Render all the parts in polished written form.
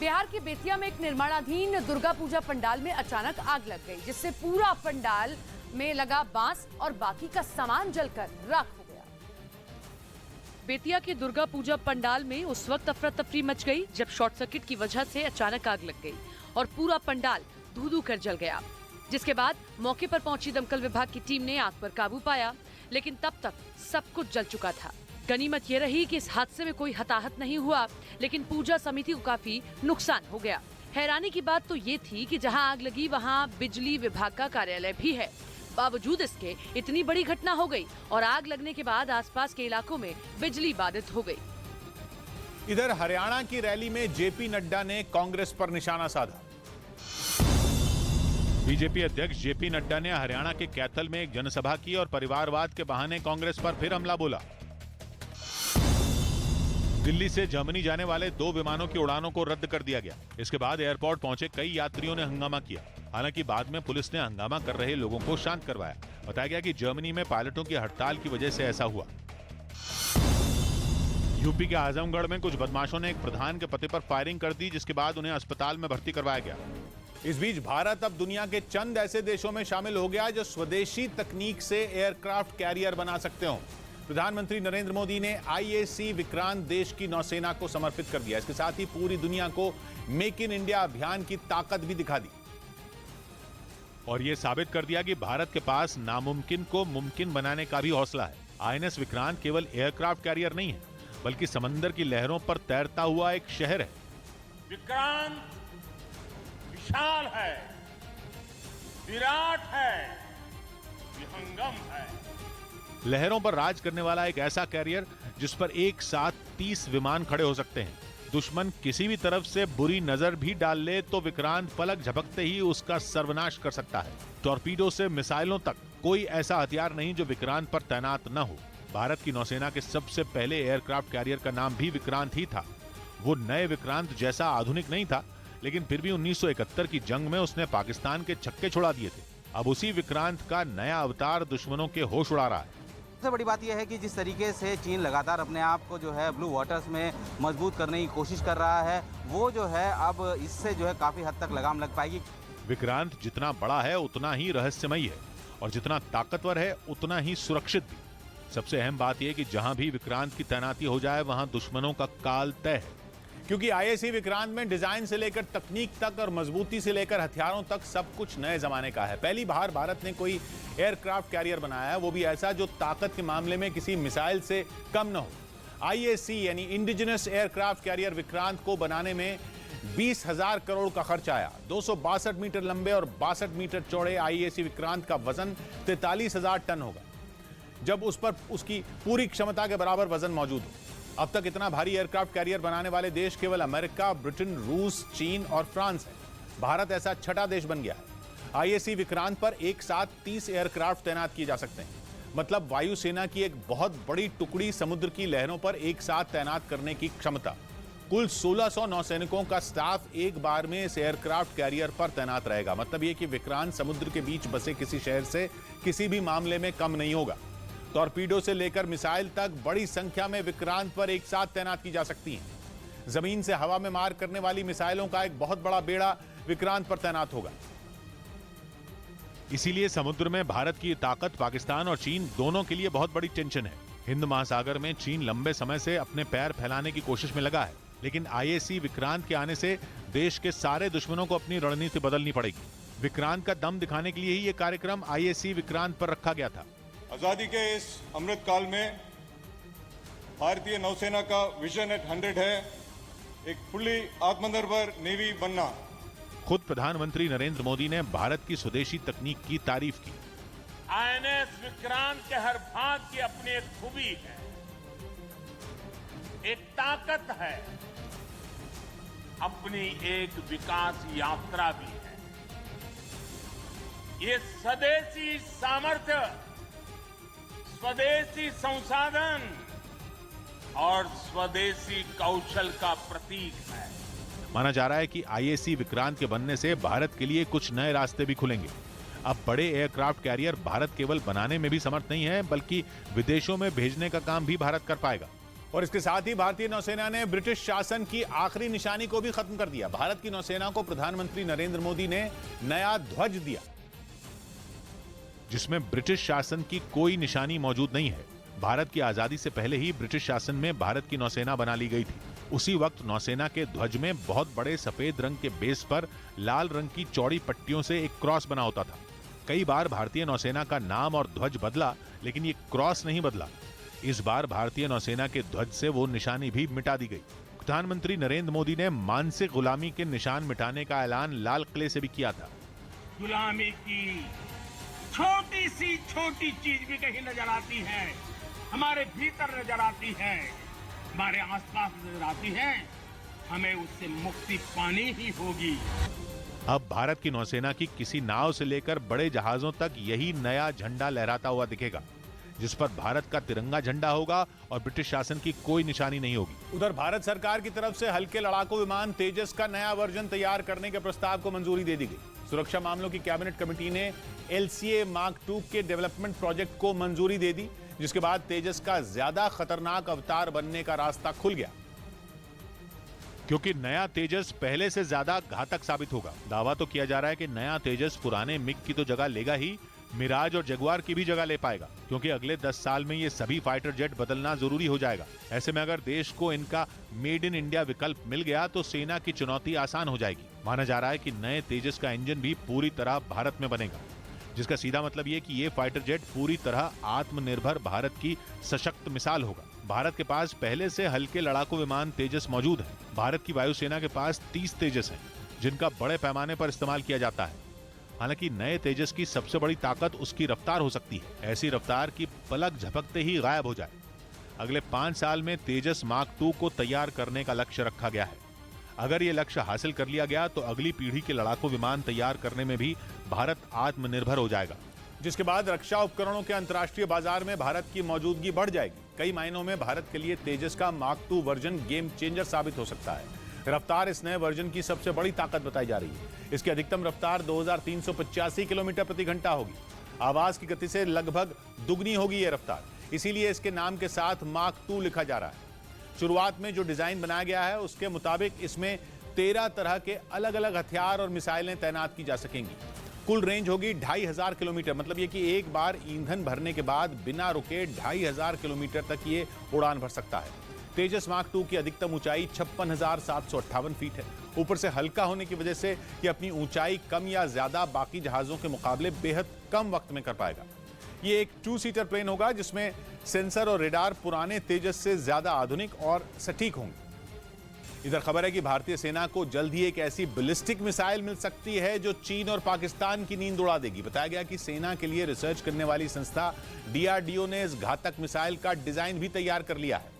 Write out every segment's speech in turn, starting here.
बिहार के बेतिया में एक निर्माणाधीन दुर्गा पूजा पंडाल में अचानक आग लग गई, जिससे पूरा पंडाल में लगा बांस और बाकी का सामान जलकर राख हो गया। बेतिया के दुर्गा पूजा पंडाल में उस वक्त अफरा तफरी मच गई जब शॉर्ट सर्किट की वजह से अचानक आग लग गई और पूरा पंडाल धू-धू कर जल गया। जिसके बाद मौके पर पहुंची दमकल विभाग की टीम ने आग पर काबू पाया, लेकिन तब तक सब कुछ जल चुका था। गनीमत ये रही कि इस हादसे में कोई हताहत नहीं हुआ, लेकिन पूजा समिति को काफी नुकसान हो गया। हैरानी की बात तो ये थी कि जहां आग लगी वहां बिजली विभाग का कार्यालय भी है। बावजूद इसके इतनी बड़ी घटना हो गई और आग लगने के बाद आसपास के इलाकों में बिजली बाधित हो गई। इधर हरियाणा की रैली में जेपी नड्डा ने कांग्रेस पर निशाना साधा। बीजेपी अध्यक्ष जेपी नड्डा ने हरियाणा के कैथल में एक जनसभा की और परिवारवाद के बहाने कांग्रेस पर फिर हमला बोला। दिल्ली से जर्मनी जाने वाले 2 विमानों की उड़ानों को रद्द कर दिया गया। इसके बाद एयरपोर्ट पहुंचे कई यात्रियों ने हंगामा किया। हालांकि बाद में पुलिस ने हंगामा कर रहे लोगों को शांत करवाया। बताया गया कि जर्मनी में पायलटों की हड़ताल की वजह से ऐसा हुआ। यूपी के आजमगढ़ में कुछ बदमाशों ने एक प्रधान के पति पर फायरिंग कर दी, जिसके बाद उन्हें अस्पताल में भर्ती करवाया गया। इस बीच भारत अब दुनिया के चंद ऐसे देशों में शामिल हो गया जो स्वदेशी तकनीक से एयरक्राफ्ट कैरियर बना सकते हो। प्रधानमंत्री नरेंद्र मोदी ने आईएसी विक्रांत देश की नौसेना को समर्पित कर दिया। इसके साथ ही पूरी दुनिया को मेक इन इंडिया अभियान की ताकत भी दिखा दी और यह साबित कर दिया कि भारत के पास नामुमकिन को मुमकिन बनाने का भी हौसला है। आईएनएस विक्रांत केवल एयरक्राफ्ट कैरियर नहीं है, बल्कि समंदर की लहरों पर तैरता हुआ एक शहर है। विक्रांत विशाल है, विराट है, विहंगम है। लहरों पर राज करने वाला एक ऐसा कैरियर जिस पर एक साथ 30 विमान खड़े हो सकते हैं। दुश्मन किसी भी तरफ से बुरी नजर भी डाल ले तो विक्रांत पलक झपकते ही उसका सर्वनाश कर सकता है। टॉर्पीडो से मिसाइलों तक कोई ऐसा हथियार नहीं जो विक्रांत पर तैनात न हो। भारत की नौसेना के सबसे पहले एयरक्राफ्ट कैरियर का नाम भी विक्रांत ही था। वो नए विक्रांत जैसा आधुनिक नहीं था, लेकिन फिर भी 1971 की जंग में उसने पाकिस्तान के छक्के छुड़ा दिए थे। अब उसी विक्रांत का नया अवतार दुश्मनों के होश उड़ा रहा है। सबसे बड़ी बात यह है कि जिस तरीके से चीन लगातार अपने आप को जो है ब्लू वाटर्स में मजबूत करने की कोशिश कर रहा है, वो जो है अब इससे जो है काफी हद तक लगाम लग पाएगी। विक्रांत जितना बड़ा है उतना ही रहस्यमयी है और जितना ताकतवर है उतना ही सुरक्षित भी। सबसे अहम बात यह कि जहां भी विक्रांत की तैनाती हो जाए वहां दुश्मनों का काल तय है, क्योंकि आईएसी विक्रांत में डिजाइन से लेकर तकनीक तक और मजबूती से लेकर हथियारों तक सब कुछ नए जमाने का है। पहली बार भारत ने कोई एयरक्राफ्ट कैरियर बनाया है, वो भी ऐसा जो ताकत के मामले में किसी मिसाइल से कम न हो। आईएसी यानी इंडिजिनस एयरक्राफ्ट कैरियर विक्रांत को बनाने में 20,000 करोड़ का खर्च आया। 262 मीटर लंबे और 62 मीटर चौड़े आईएसी विक्रांत का वजन 43,000 टन होगा, जब उस पर उसकी पूरी क्षमता के बराबर वजन मौजूद हो। अब तक इतना भारी एयरक्राफ्ट कैरियर बनाने वाले देश केवल अमेरिका, ब्रिटेन, रूस, चीन और फ्रांस है। भारत ऐसा छठा देश बन गया है। आईएसी विक्रांत पर एक साथ 30 एयरक्राफ्ट तैनात किए जा सकते हैं। मतलब वायुसेना की एक बहुत बड़ी टुकड़ी समुद्र की लहरों पर एक साथ तैनात करने की क्षमता। कुल 1600 नौसैनिकों का स्टाफ एक बार में इस एयरक्राफ्ट कैरियर पर तैनात रहेगा। मतलब यह कि विक्रांत समुद्र के बीच बसे किसी शहर से किसी भी मामले में कम नहीं होगा। टॉर्पीडो से लेकर मिसाइल तक बड़ी संख्या में विक्रांत पर एक साथ तैनात की जा सकती हैं। जमीन से हवा में मार करने वाली मिसाइलों का एक बहुत बड़ा बेड़ा विक्रांत पर तैनात होगा। इसीलिए समुद्र में भारत की ताकत पाकिस्तान और चीन दोनों के लिए बहुत बड़ी टेंशन है। हिंद महासागर में चीन लंबे समय से अपने पैर फैलाने की कोशिश में लगा है, लेकिन आईएसी विक्रांत के आने से देश के सारे दुश्मनों को अपनी रणनीति बदलनी पड़ेगी। विक्रांत का दम दिखाने के लिए ही ये कार्यक्रम आईएसी विक्रांत पर रखा गया था। आजादी के इस अमृत काल में भारतीय नौसेना का विजन एट 100 है, एक फुल्ली आत्मनिर्भर नेवी बनना। खुद प्रधानमंत्री नरेंद्र मोदी ने भारत की स्वदेशी तकनीक की तारीफ की। आईएनएस विक्रांत के हर भाग की अपनी एक खूबी है, एक ताकत है, अपनी एक विकास यात्रा भी है। ये स्वदेशी सामर्थ्य, स्वदेशी संसाधन और स्वदेशी कौशल का प्रतीक है। माना जा रहा है कि आईएसी विक्रांत के बनने से भारत के लिए कुछ नए रास्ते भी खुलेंगे। अब बड़े एयरक्राफ्ट कैरियर भारत केवल बनाने में भी समर्थ नहीं है, बल्कि विदेशों में भेजने का काम भी भारत कर पाएगा। और इसके साथ ही भारतीय नौसेना ने ब्रिटिश शासन की आखिरी निशानी को भी खत्म कर दिया। भारत की नौसेना को प्रधानमंत्री नरेंद्र मोदी ने नया ध्वज दिया, जिसमें ब्रिटिश शासन की कोई निशानी मौजूद नहीं है। भारत की आजादी से पहले ही ब्रिटिश शासन में भारत की नौसेना बना ली गई थी। उसी वक्त नौसेना के ध्वज में बहुत बड़े सफेद रंग के बेस पर लाल रंग की चौड़ी पट्टियों से एक क्रॉस बना होता था। कई बार भारतीय नौसेना का नाम और ध्वज बदला, लेकिन ये क्रॉस नहीं बदला। इस बार भारतीय नौसेना के ध्वज से वो निशानी भी मिटा दी गई। प्रधानमंत्री नरेंद्र मोदी ने मानसिक गुलामी के निशान मिटाने का ऐलान लाल किले से भी किया था। गुलामी की छोटी सी छोटी चीज भी कहीं नजर आती है, हमारे भीतर नजर आती है, हमारे आसपास नजर आती है, हमें उससे मुक्ति पानी ही होगी। अब भारत की नौसेना की किसी नाव से लेकर बड़े जहाजों तक यही नया झंडा लहराता हुआ दिखेगा, जिस पर भारत का तिरंगा झंडा होगा और ब्रिटिश शासन की कोई निशानी नहीं होगी। उधर भारत सरकार की तरफ से हल्के लड़ाकू विमान तेजस का नया वर्जन तैयार करने के प्रस्ताव को मंजूरी दे दी गई। सुरक्षा मामलों की कैबिनेट कमेटी ने LCA Mark II के डेवलपमेंट प्रोजेक्ट को मंजूरी दे दी, जिसके बाद तेजस का ज्यादा खतरनाक अवतार बनने का रास्ता खुल गया, क्योंकि नया तेजस पहले से ज्यादा घातक साबित होगा। दावा तो किया जा रहा है कि नया तेजस पुराने मिग की तो जगह लेगा ही, मिराज और जगुआर की भी जगह ले पाएगा, क्योंकि अगले 10 साल में ये सभी फाइटर जेट बदलना जरूरी हो जाएगा। ऐसे में अगर देश को इनका मेड इन इंडिया विकल्प मिल गया तो सेना की चुनौती आसान हो जाएगी। माना जा रहा है कि नए तेजस का इंजन भी पूरी तरह भारत में बनेगा, जिसका सीधा मतलब ये कि ये फाइटर जेट पूरी तरह आत्मनिर्भर भारत की सशक्त मिसाल होगा। भारत के पास पहले से हल्के लड़ाकू विमान तेजस मौजूद है। भारत की वायुसेना के पास 30 तेजस हैं, जिनका बड़े पैमाने पर इस्तेमाल किया जाता है। हालांकि नए तेजस की सबसे बड़ी ताकत उसकी रफ्तार हो सकती है, ऐसी रफ्तार की पलक झपकते ही गायब हो जाए। अगले 5 साल में तेजस मार्क II को तैयार करने का लक्ष्य रखा गया है। अगर ये लक्ष्य हासिल कर लिया गया तो अगली पीढ़ी के लड़ाकू विमान तैयार करने में भी भारत आत्मनिर्भर हो जाएगा, जिसके बाद रक्षा उपकरणों के अंतर्राष्ट्रीय बाजार में भारत की मौजूदगी बढ़ जाएगी। कई मायनों में भारत के लिए तेजस का Mark II version game changer साबित हो सकता है। रफ्तार इस नए वर्जन की सबसे बड़ी ताकत बताई जा रही है। इसकी अधिकतम रफ्तार 2385 किलोमीटर प्रति घंटा होगी। आवाज की गति से लगभग दुगनी होगी ये रफ्तार, इसीलिए इसके नाम के साथ Mark II लिखा जा रहा है। शुरुआत में जो डिजाइन बनाया गया है उसके मुताबिक इसमें 13 तरह के अलग अलग हथियार और मिसाइलें तैनात की जा सकेंगी। कुल रेंज होगी 2500 किलोमीटर, मतलब ये कि एक बार ईंधन भरने के बाद बिना रुके 2500 किलोमीटर तक ये उड़ान भर सकता है। तेजस Mark II की अधिकतम ऊंचाई 56,758 फीट है। ऊपर से हल्का होने की वजह से ये अपनी ऊंचाई कम या ज्यादा बाकी जहाजों के मुकाबले बेहद कम वक्त में कर पाएगा। ये एक 2 सीटर प्लेन होगा, जिसमें सेंसर और रेडार पुराने तेजस से ज्यादा आधुनिक और सटीक होंगे। इधर खबर है कि भारतीय सेना को जल्द ही एक ऐसी बैलिस्टिक मिसाइल मिल सकती है जो चीन और पाकिस्तान की नींद उड़ा देगी। बताया गया कि सेना के लिए रिसर्च करने वाली संस्था DRDO ने इस घातक मिसाइल का डिजाइन भी तैयार कर लिया है,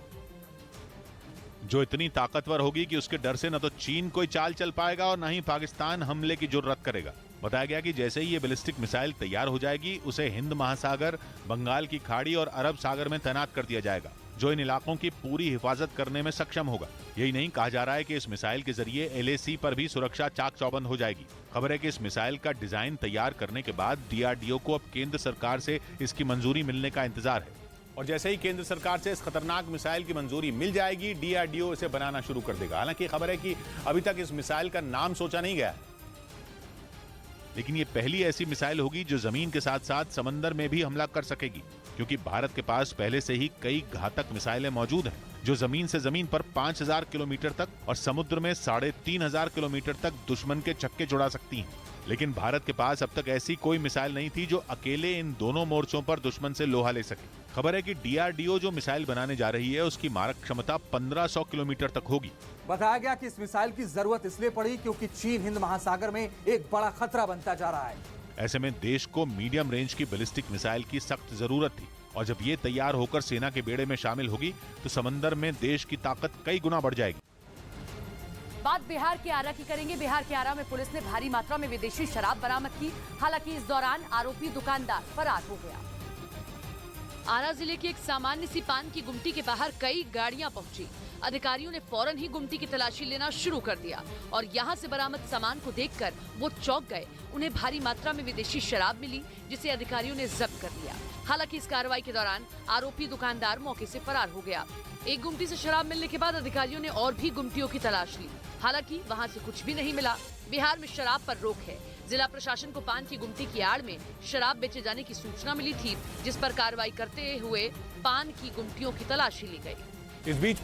जो इतनी ताकतवर होगी कि उसके डर से न तो चीन कोई चाल चल पाएगा और न ही पाकिस्तान हमले की जुर्रत करेगा। बताया गया कि जैसे ही ये बैलिस्टिक मिसाइल तैयार हो जाएगी, उसे हिंद महासागर, बंगाल की खाड़ी और अरब सागर में तैनात कर दिया जाएगा, जो इन इलाकों की पूरी हिफाजत करने में सक्षम होगा। यही नहीं, कहा जा रहा है कि इस मिसाइल के जरिए LAC पर भी सुरक्षा चाक चौबंद हो जाएगी। खबर है कि इस मिसाइल का डिजाइन तैयार करने के बाद DRDO को अब केंद्र सरकार से इसकी मंजूरी मिलने का इंतजार है, और जैसे ही केंद्र सरकार से इस खतरनाक मिसाइल की मंजूरी मिल जाएगी, DRDO इसे बनाना शुरू कर देगा। हालांकि खबर है कि अभी तक इस मिसाइल का नाम सोचा नहीं गया है, लेकिन ये पहली ऐसी मिसाइल होगी जो जमीन के साथ साथ समंदर में भी हमला कर सकेगी, क्योंकि भारत के पास पहले से ही कई घातक मिसाइलें मौजूद हैं, जो जमीन से जमीन पर 5000 किलोमीटर तक और समुद्र में 3500 किलोमीटर तक दुश्मन के चक्के छुड़ा सकती हैं। लेकिन भारत के पास अब तक ऐसी कोई मिसाइल नहीं थी जो अकेले इन दोनों मोर्चों पर दुश्मन से लोहा ले सके। खबर है कि DRDO जो मिसाइल बनाने जा रही है उसकी मारक क्षमता 1500 किलोमीटर तक होगी। बताया गया कि इस मिसाइल की जरूरत इसलिए पड़ी क्योंकि चीन हिंद महासागर में एक बड़ा खतरा बनता जा रहा है। ऐसे में देश को मीडियम रेंज की बैलिस्टिक मिसाइल की सख्त जरूरत थी, और जब ये तैयार होकर सेना के बेड़े में शामिल होगी तो समंदर में देश की ताकत कई गुना बढ़ जाएगी। बात बिहार के आरा की करेंगे। बिहार के आरा में पुलिस ने भारी मात्रा में विदेशी शराब बरामद की। हालांकि इस दौरान आरोपी दुकानदार फरार हो गया। आरा जिले की एक सामान्य सी पान की गुमटी के बाहर कई गाड़ियां पहुंची। अधिकारियों ने फौरन ही गुमटी की तलाशी लेना शुरू कर दिया और यहाँ से बरामद सामान को देखकर वो चौंक गए। उन्हें भारी मात्रा में विदेशी शराब मिली, जिसे अधिकारियों ने जब्त कर लिया। हालांकि इस कार्रवाई के दौरान आरोपी दुकानदार मौके से फरार हो गया। एक गुमटी से शराब मिलने के बाद अधिकारियों ने और भी गुमटियों की तलाश ली, हालांकि वहां से कुछ भी नहीं मिला। बिहार में शराब पर रोक है। जिला प्रशासन को पान की गुमटी की आड़ में शराब बेचे जाने की सूचना मिली थी, जिस पर कार्रवाई करते हुए पान की गुमटियों की तलाशी ली गई। इस बीच